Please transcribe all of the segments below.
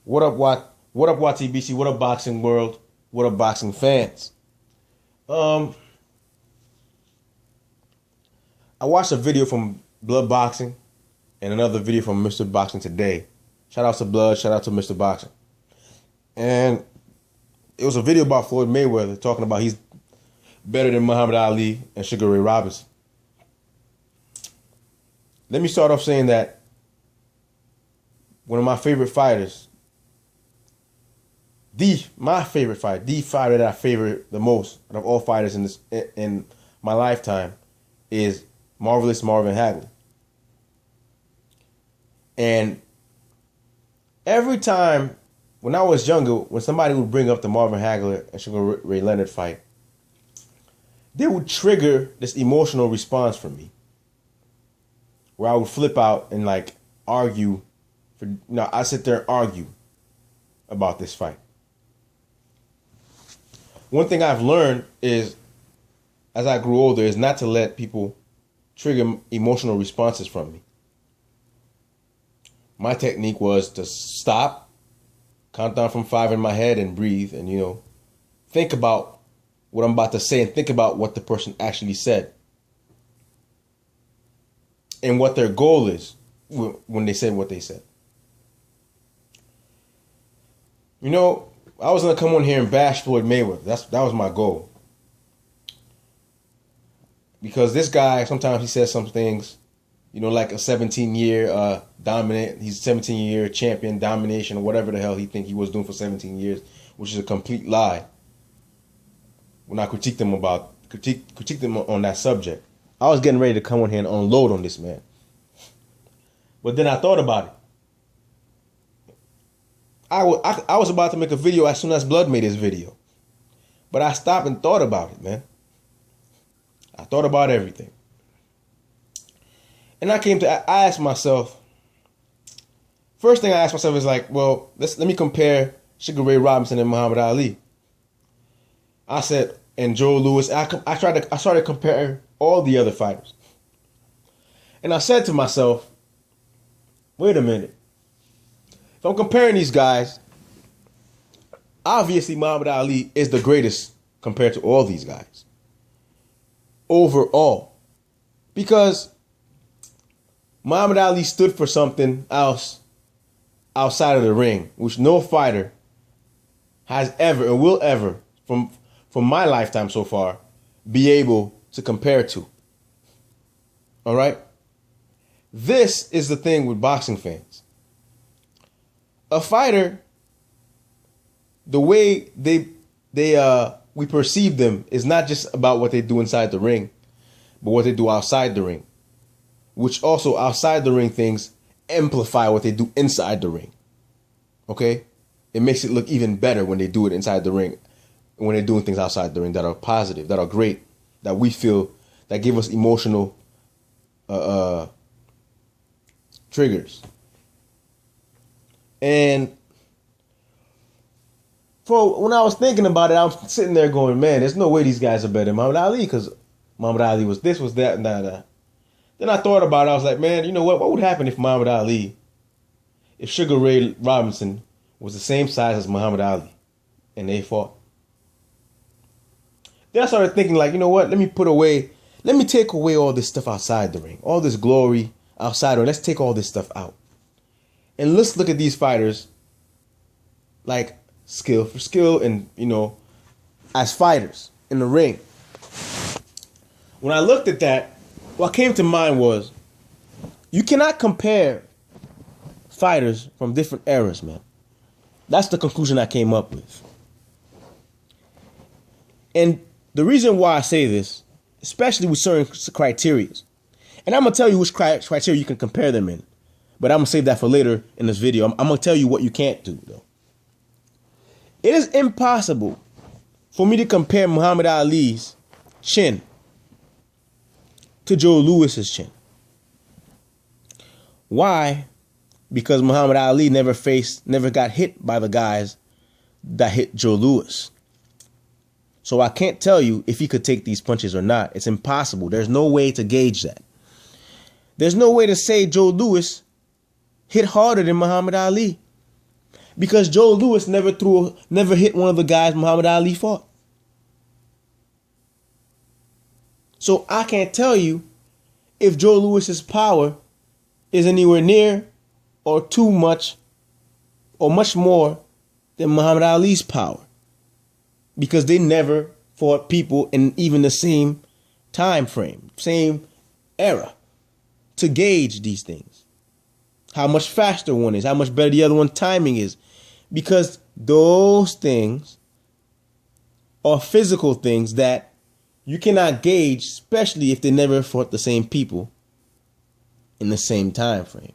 What up, YTBC? What up, boxing world? What up, boxing fans? I watched a video from Blood Boxing and another video from Mr. Boxing today. Shout out to Blood, shout out to Mr. Boxing. And it was a video about Floyd Mayweather talking about he's better than Muhammad Ali and Sugar Ray Robinson. Let me start off saying that one of my favorite fighters, my favorite fighter, the fighter that I favorite the most out of all fighters in my lifetime is Marvelous Marvin Hagler. And every time when I was younger, when somebody would bring up the Marvin Hagler and Sugar Ray Leonard fight, they would trigger this emotional response from me, where I would flip out and like argue. I sit there and argue about this fight. One thing I've learned is, as I grew older, is not to let people trigger emotional responses from me. My technique was to stop, count down from 5 in my head and breathe and, think about what I'm about to say and think about what the person actually said and what their goal is when they said what they said. I was going to come on here and bash Floyd Mayweather. That was my goal. Because this guy, sometimes he says some things, like a 17-year dominant. He's a 17-year champion, domination, or whatever the hell he think he was doing for 17 years, which is a complete lie. When I critiqued him on that subject, I was getting ready to come on here and unload on this man. But then I thought about it. I was about to make a video as soon as Blood made his video. But I stopped and thought about it, man. I thought about everything. And I asked myself, first thing I asked myself is like, well, let me compare Sugar Ray Robinson and Muhammad Ali. I said, and Joe Louis, I started comparing all the other fighters. And I said to myself, wait a minute. If I'm comparing these guys, obviously Muhammad Ali is the greatest compared to all these guys. Overall. Because Muhammad Ali stood for something else outside of the ring, which no fighter has ever or will ever, from my lifetime so far, be able to compare to. All right? This is the thing with boxing fans. A fighter, the way we perceive them is not just about what they do inside the ring, but what they do outside the ring, which also outside the ring things amplify what they do inside the ring. Okay? It makes it look even better when they do it inside the ring, and when they're doing things outside the ring that are positive, that are great, that we feel, that give us emotional triggers. And when I was thinking about it, I was sitting there going, man, there's no way these guys are better than Muhammad Ali, because Muhammad Ali was this, was that, and that. Then I thought about it. I was like, man, you know what? What would happen if Muhammad Ali, if Sugar Ray Robinson was the same size as Muhammad Ali and they fought? Then I started thinking, like, you know what? Let me take away all this stuff outside the ring, all this glory outside the ring. Let's take all this stuff out. And let's look at these fighters like skill for skill and, as fighters in the ring. When I looked at that, what came to mind was you cannot compare fighters from different eras, man. That's the conclusion I came up with. And the reason why I say this, especially with certain criteria, and I'm going to tell you which criteria you can compare them in. But I'm going to save that for later in this video. I'm going to tell you what you can't do, though. It is impossible for me to compare Muhammad Ali's chin to Joe Louis's chin. Why? Because Muhammad Ali never got hit by the guys that hit Joe Louis. So I can't tell you if he could take these punches or not. It's impossible. There's no way to gauge that. There's no way to say Joe Louis hit harder than Muhammad Ali. Because Joe Louis never hit one of the guys Muhammad Ali fought. So I can't tell you if Joe Louis's power is anywhere near or too much or much more than Muhammad Ali's power. Because they never fought people in even the same time frame, same era, to gauge these things. How much faster one is, how much better the other one timing is. Because those things are physical things that you cannot gauge, especially if they never fought the same people in the same time frame.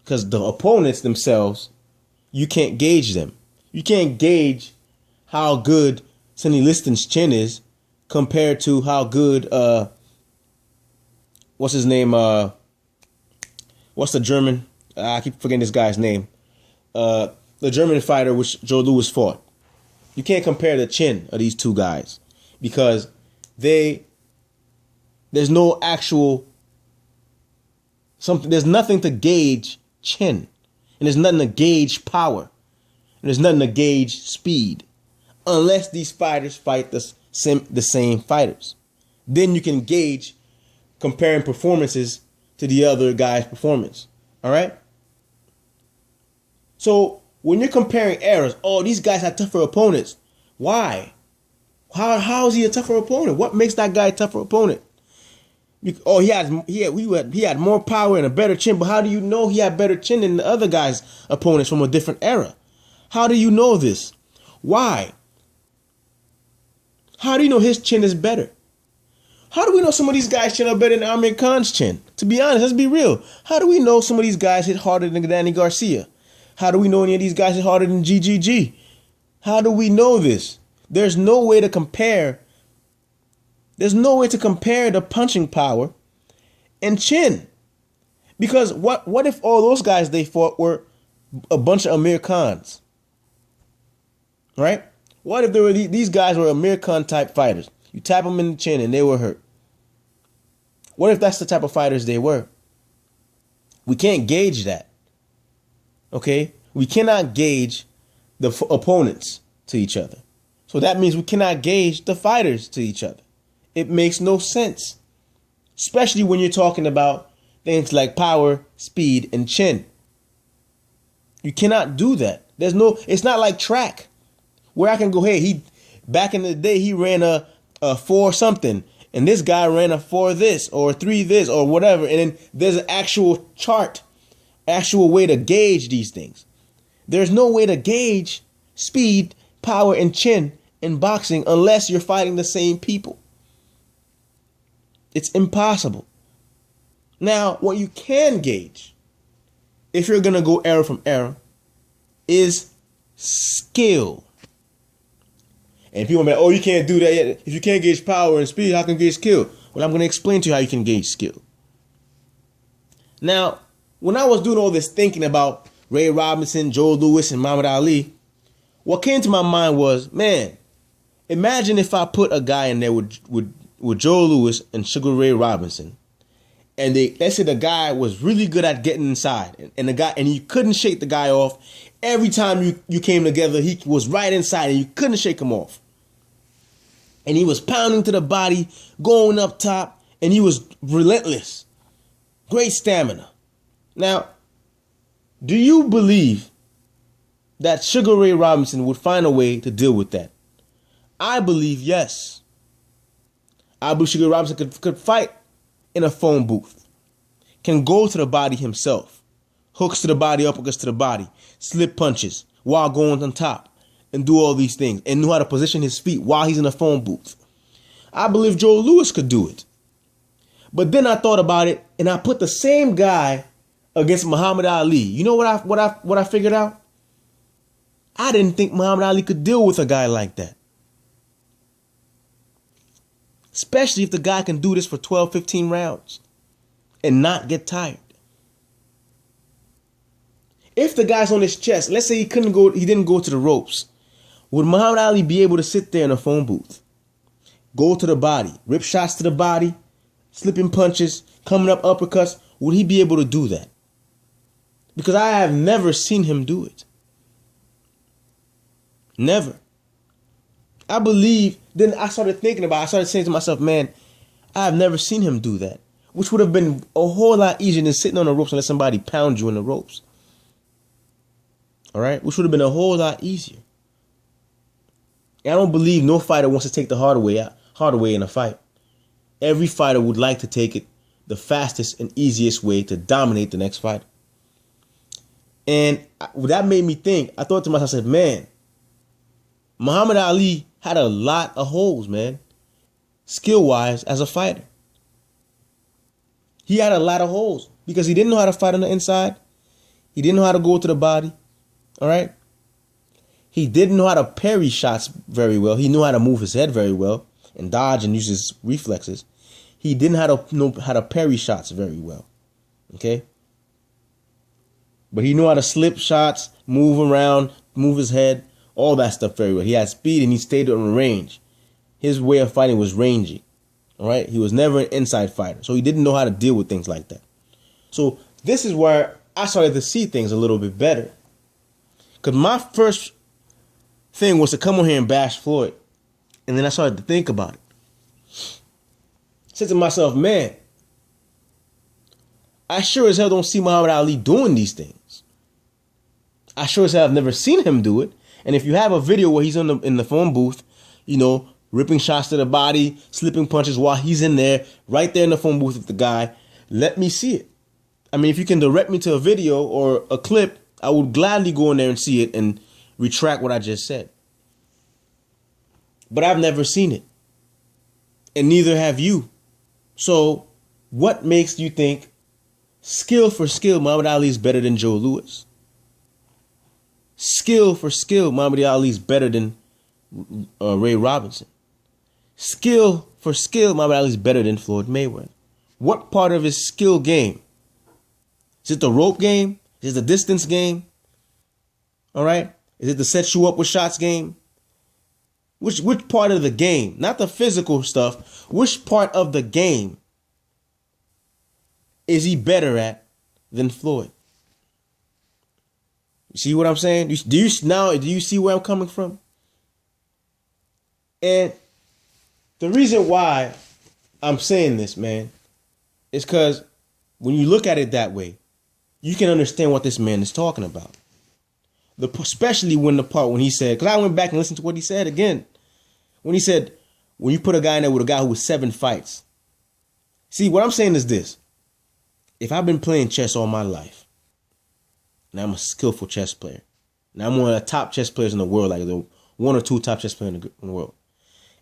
Because the opponents themselves, you can't gauge them. You can't gauge how good Sonny Liston's chin is compared to how good what's his name? What's the German? I keep forgetting this guy's name. The German fighter which Joe Louis fought. You can't compare the chin of these two guys because there's no actual something. There's nothing to gauge chin, and there's nothing to gauge power, and there's nothing to gauge speed, unless these fighters fight the same fighters. Then you can gauge comparing performances to the other guy's performance. All right. So when you're comparing eras, oh, these guys had tougher opponents. Why? How is he a tougher opponent? What makes that guy a tougher opponent? Oh, he had more power and a better chin, but how do you know he had better chin than the other guy's opponents from a different era? How do you know this? Why? How do you know his chin is better? How do we know some of these guys' chin are better than Amir Khan's chin? To be honest, let's be real. How do we know some of these guys hit harder than Danny Garcia? How do we know any of these guys hit harder than GGG? How do we know this? There's no way to compare. There's no way to compare the punching power and chin. Because what if all those guys they fought were a bunch of Amir Khans? Right? What if these guys were Amir Khan type fighters? You tap them in the chin and they were hurt. What if that's the type of fighters they were? We can't gauge that. Okay? We cannot gauge the opponents to each other. So that means we cannot gauge the fighters to each other. It makes no sense. Especially when you're talking about things like power, speed, and chin. You cannot do that. It's not like track. Where I can go, hey, back in the day he ran a 4 something, and this guy ran a 4 this or 3 this or whatever, and then there's an actual chart, actual way to gauge these things. There's no way to gauge speed, power, and chin in boxing unless you're fighting the same people. It's impossible. Now, what you can gauge, if you're going to go era from era, is skill. And people may, oh, you can't do that yet. If you can't gauge power and speed, how can you gauge skill? Well, I'm going to explain to you how you can gauge skill. Now, when I was doing all this thinking about Ray Robinson, Joe Louis, and Muhammad Ali, what came to my mind was, man, imagine if I put a guy in there with Joe Louis and Sugar Ray Robinson, and let's say the guy was really good at getting inside, and you couldn't shake the guy off. Every time you came together, he was right inside, and you couldn't shake him off. And he was pounding to the body, going up top, and he was relentless. Great stamina. Now, do you believe that Sugar Ray Robinson would find a way to deal with that? I believe yes. I believe Sugar Ray Robinson could fight in a phone booth, can go to the body himself, hooks to the body, uppercuts to the body, slip punches while going on top, and do all these things, and know how to position his feet while he's in a phone booth. I believe Joe Louis could do it. But then I thought about it, and I put the same guy against Muhammad Ali. You know what I figured out? I didn't think Muhammad Ali could deal with a guy like that. Especially if the guy can do this for 12, 15 rounds and not get tired. If the guy's on his chest, let's say he didn't go to the ropes, would Muhammad Ali be able to sit there in a phone booth, go to the body, rip shots to the body, slipping punches, coming up uppercuts? Would he be able to do that? Because I have never seen him do it. Never. I believe, then I started saying to myself, man, I have never seen him do that. Which would have been a whole lot easier than sitting on the ropes and let somebody pound you in the ropes. All right? Which would have been a whole lot easier. And I don't believe no fighter wants to take the harder way in a fight. Every fighter would like to take it the fastest and easiest way to dominate the next fighter. And that made me think. I thought to myself, I said, man, Muhammad Ali had a lot of holes, man, skill-wise as a fighter. He had a lot of holes because he didn't know how to fight on the inside. He didn't know how to go to the body, all right? He didn't know how to parry shots very well. He knew how to move his head very well and dodge and use his reflexes. He didn't know how to parry shots very well, okay? But he knew how to slip shots, move around, move his head, all that stuff very well. He had speed and he stayed on range. His way of fighting was rangy. All right. He was never an inside fighter. So he didn't know how to deal with things like that. So this is where I started to see things a little bit better. Because my first thing was to come on here and bash Floyd. And then I started to think about it. I said to myself, man, I sure as hell don't see Muhammad Ali doing these things. I sure as hell have never seen him do it. And if you have a video where he's in the phone booth, you know, ripping shots to the body, slipping punches while he's in there, right there in the phone booth with the guy, let me see it. I mean, if you can direct me to a video or a clip, I would gladly go in there and see it and retract what I just said. But I've never seen it. And neither have you. So what makes you think skill for skill, Muhammad Ali is better than Joe Louis? Skill for skill, Muhammad Ali is better than Ray Robinson. Skill for skill, Muhammad Ali is better than Floyd Mayweather. What part of his skill game? Is it the rope game? Is it the distance game? All right? Is it the set you up with shots game? Which part of the game? Not the physical stuff. Which part of the game is he better at than Floyd? You see what I'm saying? Do you see where I'm coming from? And the reason why I'm saying this, man, is because when you look at it that way, you can understand what this man is talking about. Especially when he said, because I went back and listened to what he said again. When he said, when you put a guy in there with a guy who was 7 fights. See, what I'm saying is this. If I've been playing chess all my life, and I'm a skillful chess player, and I'm one of the top chess players in the world, like the 1 or 2 top chess players in the world,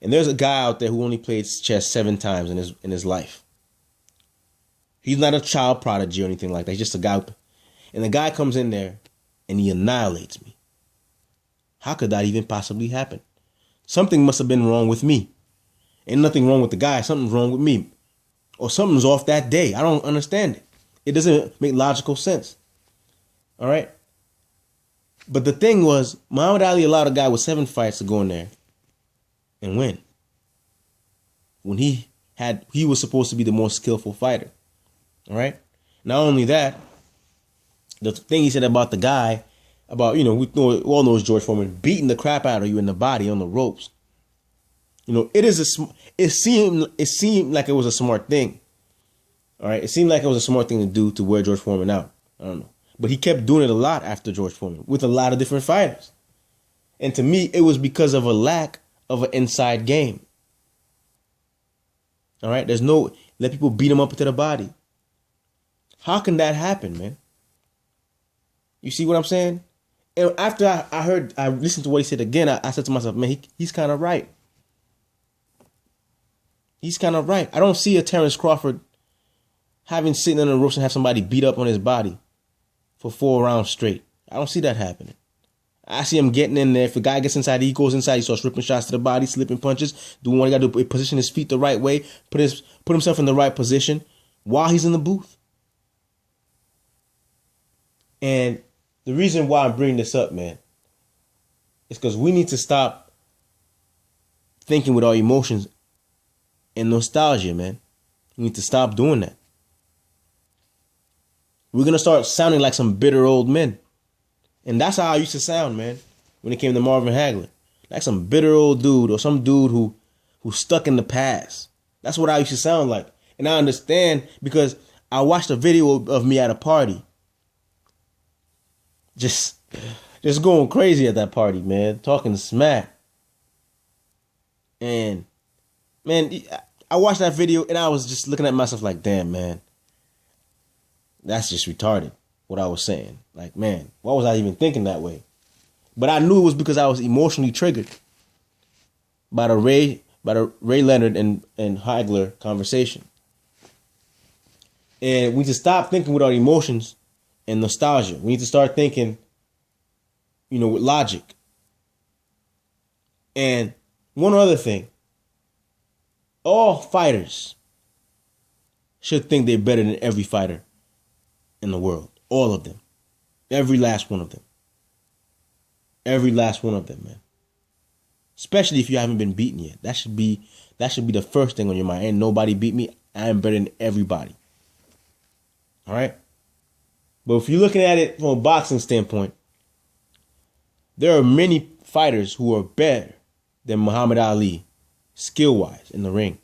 and there's a guy out there who only played chess 7 times in his life. He's not a child prodigy or anything like that. He's just a guy. And the guy comes in there and he annihilates me. How could that even possibly happen? Something must have been wrong with me. Ain't nothing wrong with the guy. Something's wrong with me. Or something's off that day. I don't understand it. It doesn't make logical sense. All right? But the thing was, Muhammad Ali allowed a guy with 7 fights to go in there and win. When he was supposed to be the more skillful fighter. All right. Not only that, the thing he said about the guy, about, we all know George Foreman beating the crap out of you in the body on the ropes. It seemed like it was a smart thing. All right. It seemed like it was a smart thing to do to wear George Foreman out. I don't know. But he kept doing it a lot after George Foreman with a lot of different fighters. And to me, it was because of a lack of an inside game. All right. Let people beat him up into the body. How can that happen, man? You see what I'm saying? And after I listened to what he said again, I said to myself, man, he's kind of right. He's kind of right. I don't see a Terrence Crawford sitting on the ropes and have somebody beat up on his body for 4 rounds straight. I don't see that happening. I see him getting in there. If a guy gets inside, he goes inside, he starts ripping shots to the body, slipping punches, doing what he got to do, position his feet the right way, put himself in the right position while he's in the booth. And the reason why I'm bringing this up, man, is because we need to stop thinking with our emotions and nostalgia, man. We need to stop doing that. We're going to start sounding like some bitter old men. And that's how I used to sound, man, when it came to Marvin Hagler. Like some bitter old dude or some dude who's stuck in the past. That's what I used to sound like. And I understand because I watched a video of me at a party. Just going crazy at that party, man. Talking smack. And, man, I watched that video and I was just looking at myself like, damn, man. That's just retarded, what I was saying. Like, man, why was I even thinking that way? But I knew it was because I was emotionally triggered by the Ray Leonard and Hagler conversation. And we need to stop thinking with our emotions and nostalgia. We need to start thinking, with logic. And one other thing. All fighters should think they're better than every fighter in the world. All of them. Every last one of them. Every last one of them, man. Especially if you haven't been beaten yet. That should be the first thing on your mind. Ain't nobody beat me. I am better than everybody. All right? But if you're looking at it from a boxing standpoint, there are many fighters who are better than Muhammad Ali, skill-wise, in the ring.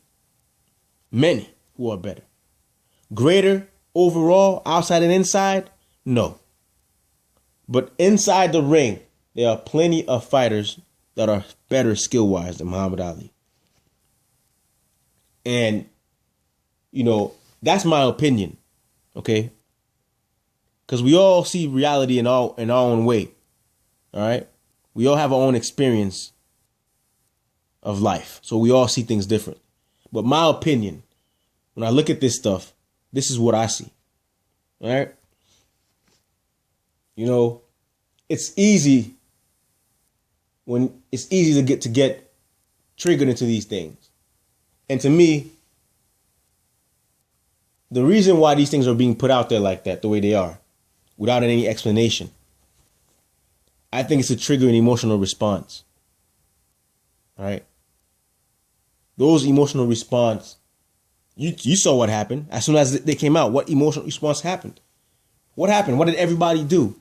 Many who are better. Greater overall, outside and inside? No. But inside the ring, there are plenty of fighters that are better skill-wise than Muhammad Ali. And, that's my opinion. Okay? Because we all see reality in our own way. All right? We all have our own experience of life. So we all see things different. But my opinion, when I look at this stuff, this is what I see. All right? It's easy to get triggered into these things. And to me, the reason why these things are being put out there like that, the way they are, without any explanation, I think it's to trigger an emotional response. All right? Those emotional response, you saw what happened. As soon as they came out, what emotional response happened? What happened? What did everybody do?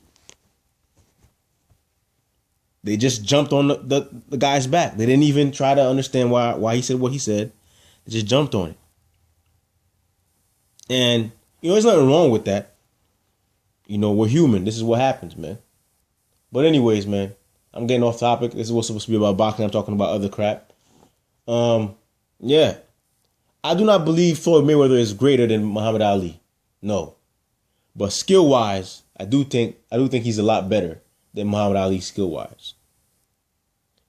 They just jumped on the guy's back. They didn't even try to understand why he said what he said. They just jumped on it. And, there's nothing wrong with that. We're human. This is what happens, man. But anyways, man, I'm getting off topic. This is what's supposed to be about boxing. I'm talking about other crap. Yeah. I do not believe Floyd Mayweather is greater than Muhammad Ali. No. But skill-wise, I do think he's a lot better than Muhammad Ali skill-wise.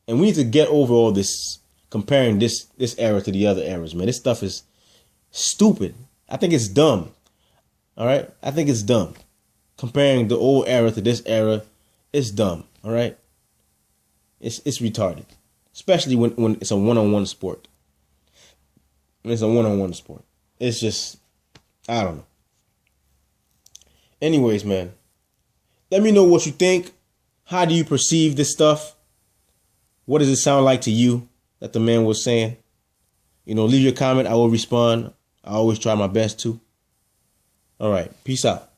And we need to get over all this, comparing this era to the other eras, man. This stuff is stupid. I think it's dumb. All right? I think it's dumb. Comparing the old era to this era, it's dumb. All right? It's retarded. Especially when it's a one-on-one sport. When it's a one-on-one sport. It's just, I don't know. Anyways, man. Let me know what you think. How do you perceive this stuff? What does it sound like to you that the man was saying? Leave your comment. I will respond. I always try my best to. All right. Peace out.